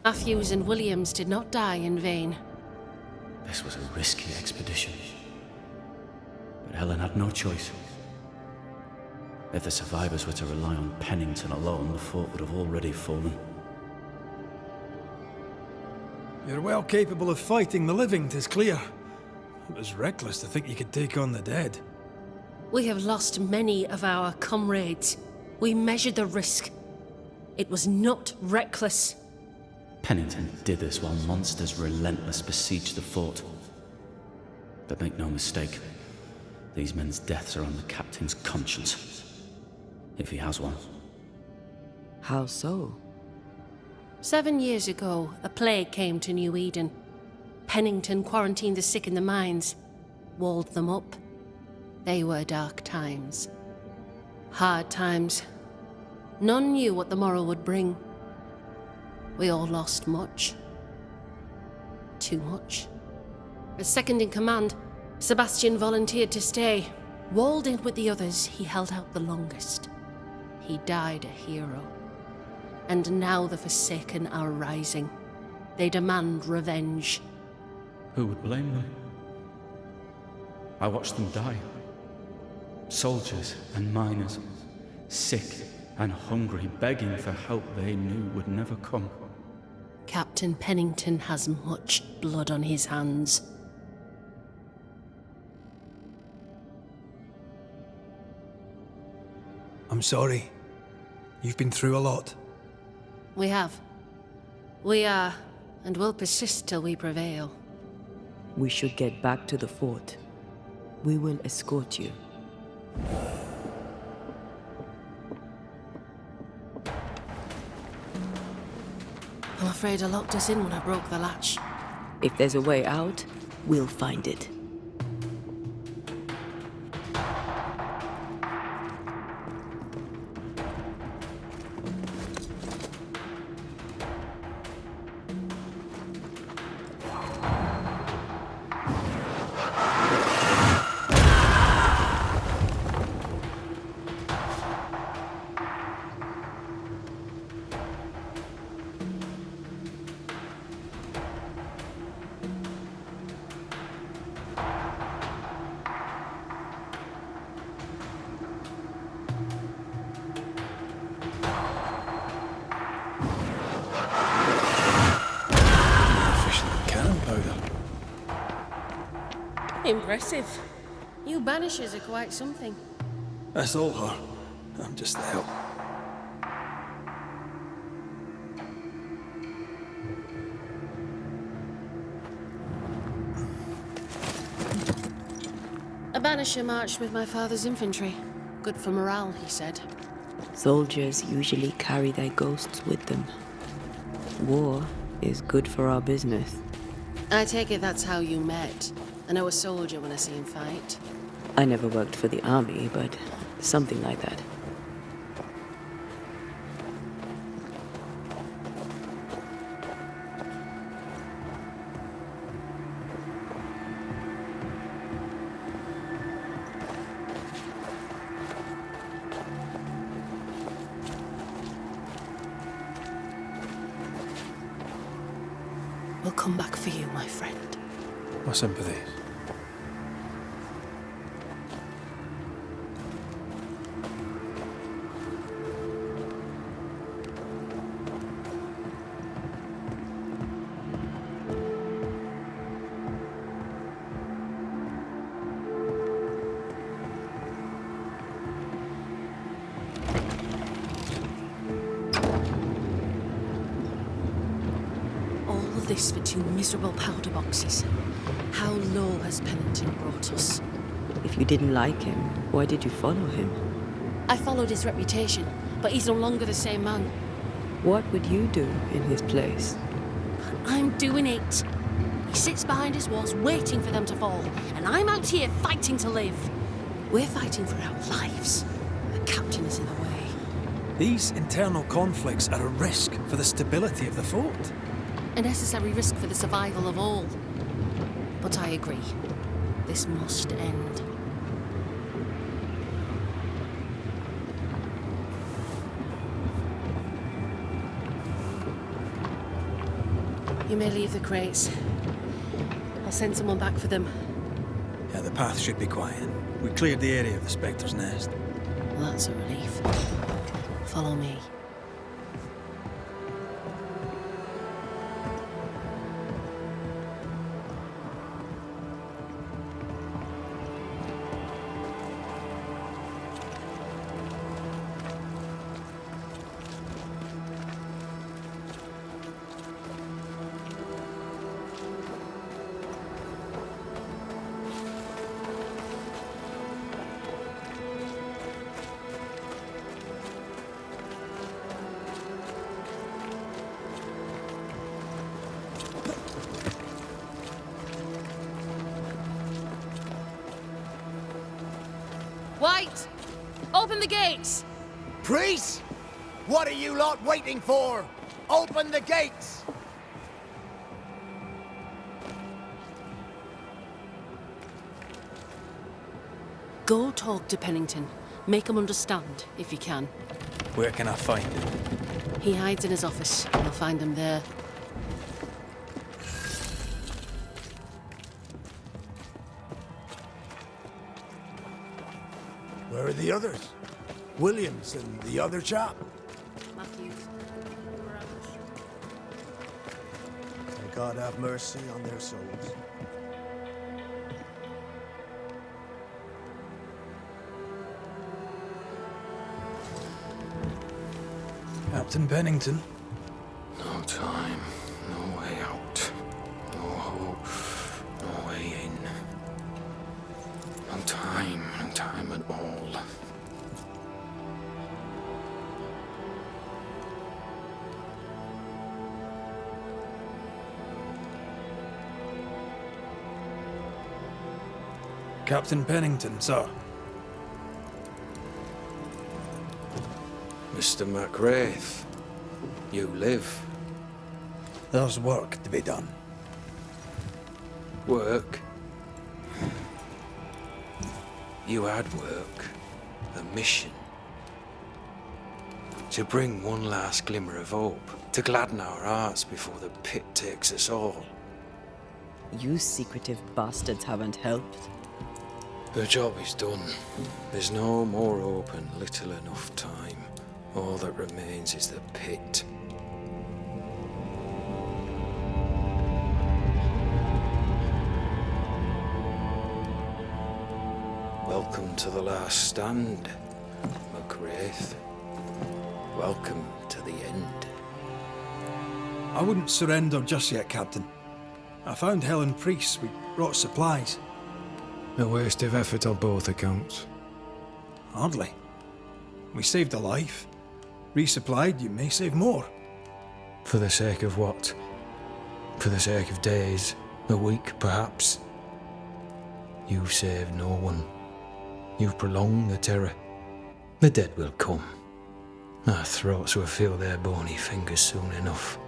Matthews and Williams did not die in vain. This was a risky expedition. But Helen had no choice. If the survivors were to rely on Pennington alone, the fort would have already fallen. You're well capable of fighting the living, 'tis clear. It was reckless to think you could take on the dead. We have lost many of our comrades. We measured the risk. It was not reckless. Pennington did this while monsters relentless besieged the fort. But make no mistake, these men's deaths are on the captain's conscience. If he has one. How so? 7 years ago, a plague came to New Eden. Pennington quarantined the sick in the mines, walled them up. They were dark times. Hard times. None knew what the morrow would bring. We all lost much. Too much. As second in command, Sebastian volunteered to stay. Walled in with the others, he held out the longest. He died a hero. And now the Forsaken are rising. They demand revenge. Who would blame them? I watched them die. Soldiers and miners, sick and hungry, begging for help they knew would never come. Captain Pennington has much blood on his hands. I'm sorry. You've been through a lot. We have. We are, and will persist till we prevail. We should get back to the fort. We will escort you. I'm afraid I locked us in when I broke the latch. If there's a way out, we'll find it. Impressive. You Banishers are quite something. That's all her. I'm just the help. A Banisher marched with my father's infantry. Good for morale, he said. Soldiers usually carry their ghosts with them. War is good for our business. I take it that's how you met. I know a soldier when I see him fight. I never worked for the army, but something like that. We'll come back for you, my friend. My sympathies. This for 2 miserable powder boxes. How low has Pennington brought us? If you didn't like him, why did you follow him? I followed his reputation, but he's no longer the same man. What would you do in his place? I'm doing it. He sits behind his walls waiting for them to fall, and I'm out here fighting to live. We're fighting for our lives. The captain is in the way. These internal conflicts are a risk for the stability of the fort. A necessary risk for the survival of all. But I agree. This must end. You may leave the crates. I'll send someone back for them. Yeah, the path should be quiet. We cleared the area of the Spectre's nest. Well, that's a relief. Follow me. White! Open the gates! Priests? What are you lot waiting for? Open the gates! Go talk to Pennington. Make him understand, if you can. Where can I find him? He hides in his office. You'll find him there. Where are the others? Williams and the other chap? Matthews. May God have mercy on their souls. Captain Pennington. No time, no way out. No hope, no way in. No time at all. Captain Pennington, sir. Mr. MacWraith, you live. There's work to be done. Work? You had work. A mission. To bring one last glimmer of hope. To gladden our hearts before the pit takes us all. You secretive bastards haven't helped. The job is done. There's no more hope and little enough time. All that remains is the pit. Welcome to the last stand, MacWraith. Welcome to the end. I wouldn't surrender just yet, Captain. I found Helen Priest. We brought supplies. A waste of effort on both accounts. Hardly. We saved a life. Resupplied, you may save more. For the sake of what? For the sake of days, a week perhaps? You've saved no one. You've prolonged the terror. The dead will come. Our throats will feel their bony fingers soon enough.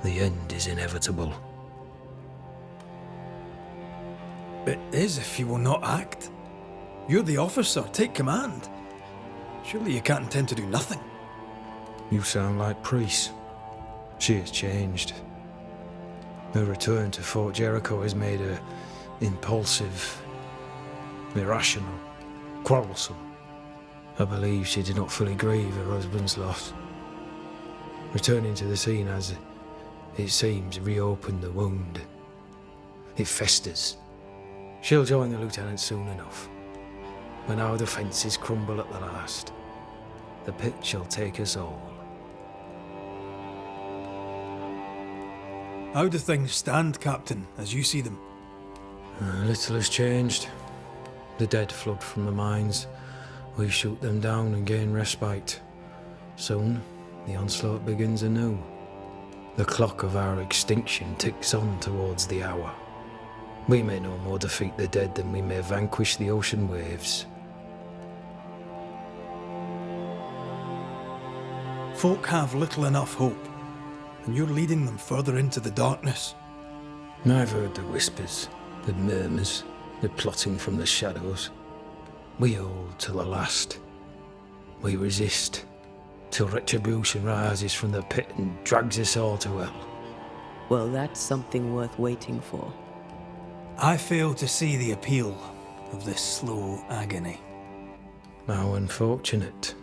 The end is inevitable. It is if you will not act. You're the officer, take command. Surely you can't intend to do nothing. You sound like Priest. She has changed. Her return to Fort Jericho has made her impulsive, irrational, quarrelsome. I believe she did not fully grieve her husband's loss. Returning to the scene has, it seems, reopened the wound. It festers. She'll join the lieutenant soon enough. When our defences crumble at the last, the pit shall take us all. How do things stand, Captain, as you see them? Little has changed. The dead flood from the mines. We shoot them down and gain respite. Soon, the onslaught begins anew. The clock of our extinction ticks on towards the hour. We may no more defeat the dead than we may vanquish the ocean waves. Folk have little enough hope, and you're leading them further into the darkness. I've heard the whispers, the murmurs, the plotting from the shadows. We hold till the last. We resist, till retribution rises from the pit and drags us all to hell. Well, that's something worth waiting for. I fail to see the appeal of this slow agony. How unfortunate.